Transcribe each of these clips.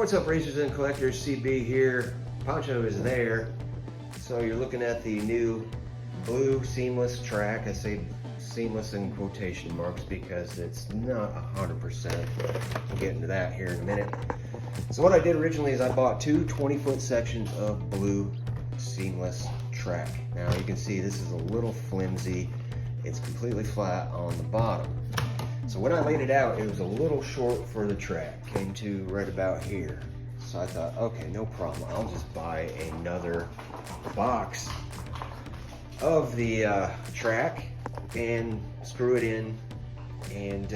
What's up, racers and collectors? CB here. Poncho is there. So you're looking at the new blue seamless track. I say seamless in quotation marks because it's not 100%. We'll get into that here in a minute. So what I did originally is I bought two 20-foot sections of blue seamless track. Now you can see this is a little flimsy. It's completely flat on the bottom. So when I laid it out, it was a little short for the track. Came to right about here. So I thought, okay, no problem. I'll just buy another box of the track and screw it in, and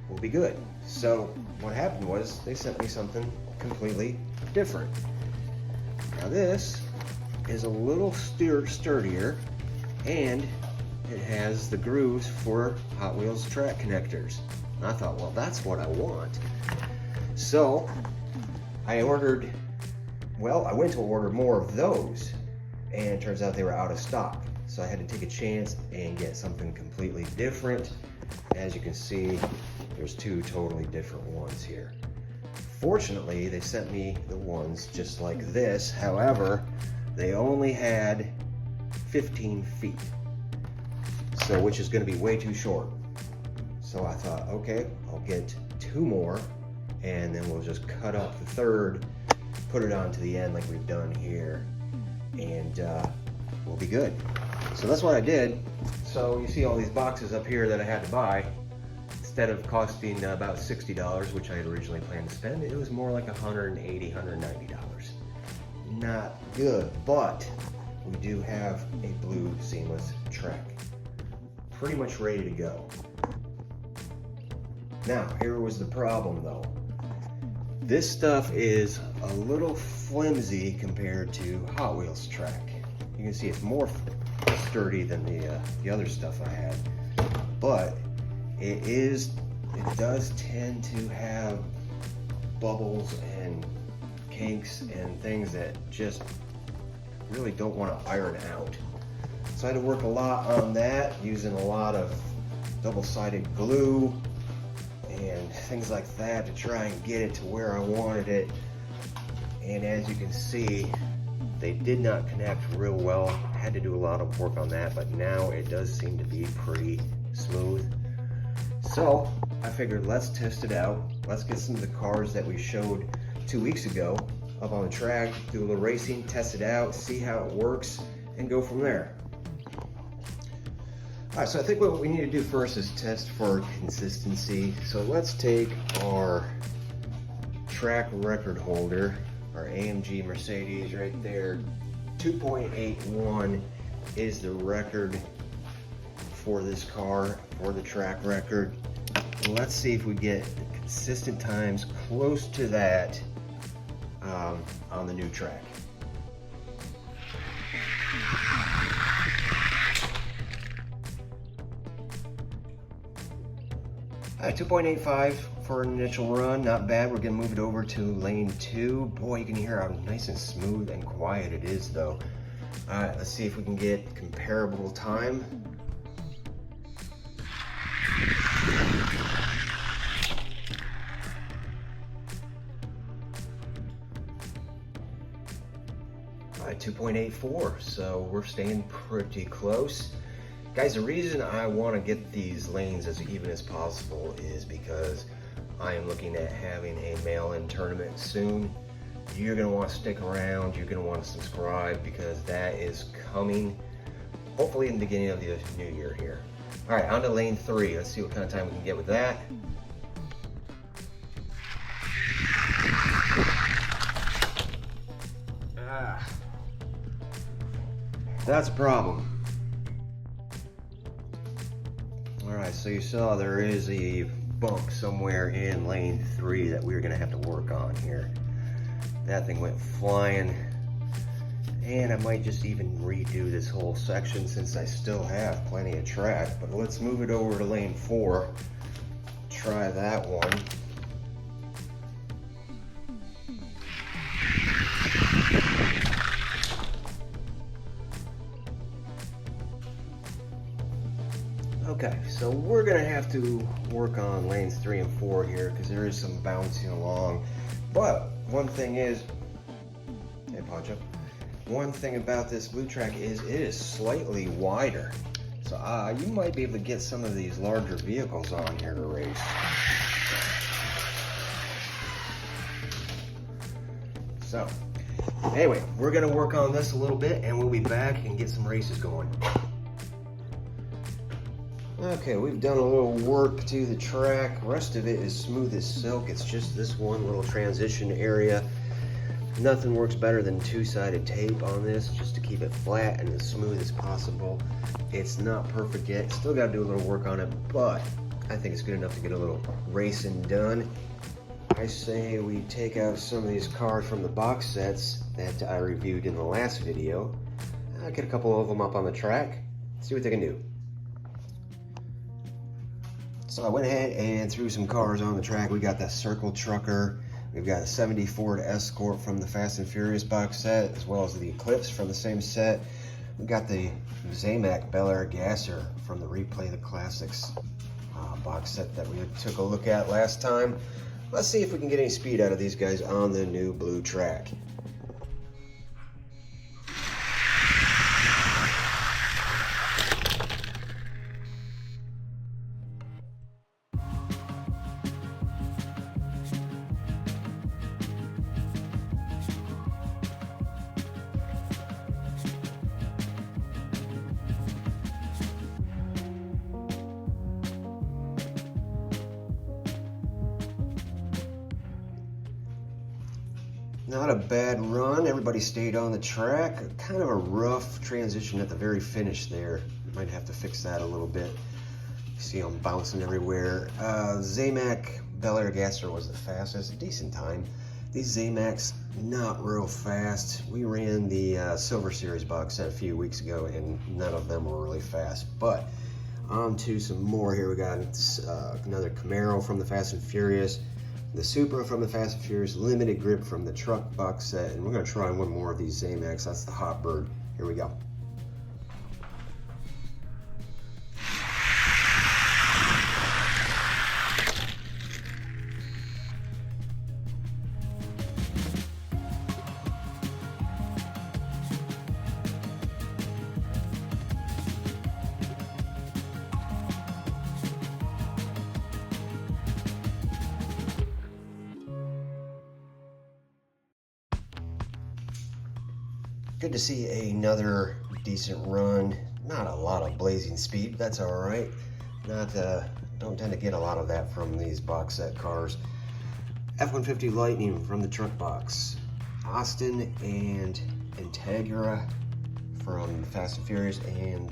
we'll be good. So what happened was they sent me something completely different. Now this is a little sturdier, and it has the grooves for Hot Wheels track connectors. And I thought, well, that's what I want. So I ordered, well, I went to order more of those, and it turns out they were out of stock. So I had to take a chance and get something completely different. As you can see, there's two totally different ones here. Fortunately, they sent me the ones just like this. However, they only had 15 feet. So, which is going to be way too short. So I thought, okay, I'll get two more, and then we'll just cut up the third, put it onto the end like we've done here, and we'll be good. So that's what I did. So you see all these boxes up here that I had to buy. Instead of costing about $60, which I had originally planned to spend, it was more like $180, $190. Not good, but we do have a blue seamless track. Pretty much ready to go. Now, here was the problem though. This stuff is a little flimsy compared to Hot Wheels track. You can see it's more sturdy than the other stuff I had, but it does tend to have bubbles and kinks and things that just really don't want to iron out. So I had to work a lot on that, using a lot of double-sided glue and things like that to try and get it to where I wanted it. And as you can see, they did not connect real well. I had to do a lot of work on that, but now it does seem to be pretty smooth. So I figured, let's test it out. Let's get some of the cars that we showed 2 weeks ago up on the track, do a little racing, test it out, see how it works, and go from there. All right, so I think what we need to do first is test for consistency. So let's take our track record holder, our AMG Mercedes right there. 2.81 is the record for this car, for the track record. Let's see if we get consistent times close to that on the new track. All right, 2.85 for an initial run, not bad. We're gonna move it over to lane 2. Boy, you can hear how nice and smooth and quiet it is though. All right, let's see if we can get comparable time. All right, 2.84, so we're staying pretty close. Guys, the reason I want to get these lanes as even as possible is because I am looking at having a mail-in tournament soon. You're going to want to stick around. You're going to want to subscribe because that is coming hopefully in the beginning of the new year here. All right, on to lane 3. Let's see what kind of time we can get with that. That's a problem. Alright, so you saw there is a bump somewhere in lane 3 that we're gonna have to work on here. That thing went flying, and I might just even redo this whole section since I still have plenty of track. But let's move it over to lane 4. Try that one. Okay, so we're gonna have to work on lanes 3 and 4 here because there is some bouncing along. But one thing is, hey Poncho, one thing about this Blue Track is it is slightly wider. So you might be able to get some of these larger vehicles on here to race. So, anyway, we're gonna work on this a little bit and we'll be back and get some races going. Okay, we've done a little work to the track. The rest of it is smooth as silk. It's just this one little transition area. Nothing works better than two-sided tape on this just to keep it flat and as smooth as possible. It's not perfect yet. Still got to do a little work on it, but I think it's good enough to get a little racing done. I say we take out some of these cars from the box sets that I reviewed in the last video. I'll get a couple of them up on the track, see what they can do. So I went ahead and threw some cars on the track. We got the Circle Trucker. We've got a 70 Ford Escort from the Fast and Furious box set, as well as the Eclipse from the same set. We got the Zamac Bel Air Gasser from the Replay the Classics box set that we took a look at last time. Let's see if we can get any speed out of these guys on the new Blue Track. Not a bad run. Everybody stayed on the track. Kind of a rough transition at the very finish there. Might have to fix that a little bit. You see them bouncing everywhere. Zamac Bel Air Gasser was the fastest. Decent time. These Zamacs, not real fast. We ran the Silver Series box set a few weeks ago and none of them were really fast. But on to some more here. We got another Camaro from the Fast and Furious. The Supra from the Fast and Furious, Limited Grip from the truck box set, and we're going to try one more of these Zamacs. That's the Hot Bird. Here we go. Good to see another decent run. Not a lot of blazing speed, but that's all right. Don't tend to get a lot of that from these box set cars. F-150 Lightning from the truck box. Austin and Integra from Fast and Furious, and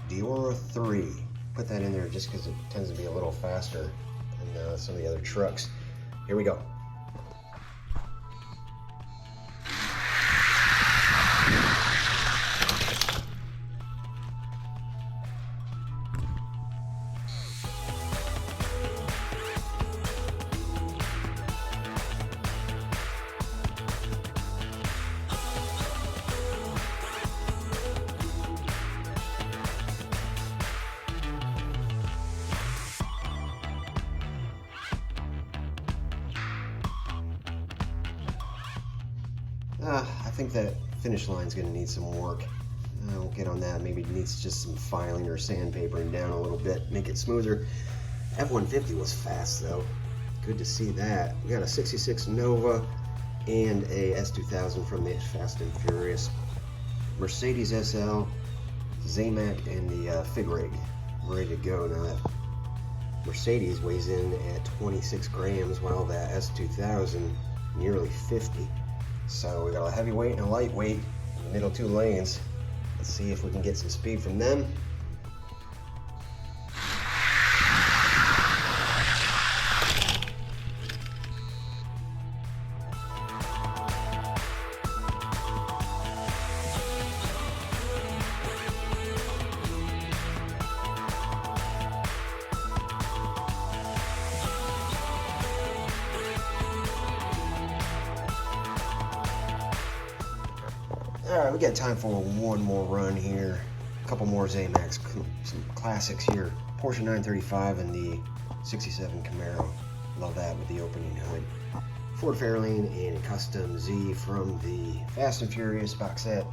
Diora 3. Put that in there just because it tends to be a little faster than some of the other trucks. Here we go. I think that finish line's gonna need some work. I'll get on that. Maybe it needs just some filing or sandpapering down a little bit, make it smoother. F-150 was fast though. Good to see that. We got a 66 Nova and a S2000 from the Fast and Furious. Mercedes SL, Zamac, and the Fig Rig. Ready to go. Now that Mercedes weighs in at 26 grams while that S2000 nearly 50. So we got a heavyweight and a lightweight in the middle two lanes. Let's see if we can get some speed from them. All right, we got time for one more run here. A couple more Zamacs, some classics here. Porsche 935 and the 67 Camaro. Love that with the opening hood. Ford Fairlane and Custom Z from the Fast and Furious box set. I'm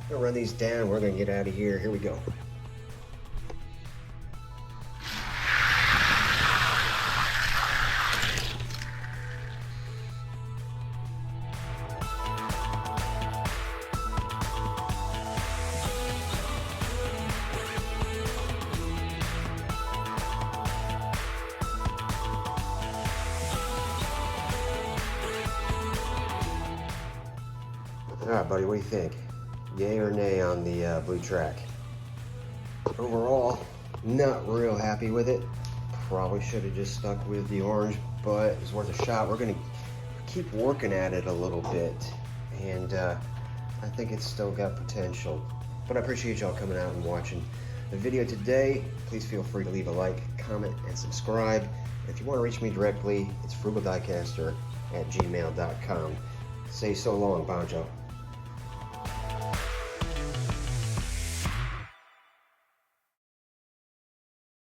gonna run these down. We're gonna get out of here. Here we go. All right, buddy, what do you think? Yay or nay on the blue track? Overall, not real happy with it. Probably should have just stuck with the orange, but it's worth a shot. We're gonna keep working at it a little bit, and I think it's still got potential. But I appreciate y'all coming out and watching the video today. Please feel free to leave a like, comment, and subscribe. If you want to reach me directly, it's frugalDiecaster@gmail.com. Say so long, Banjo.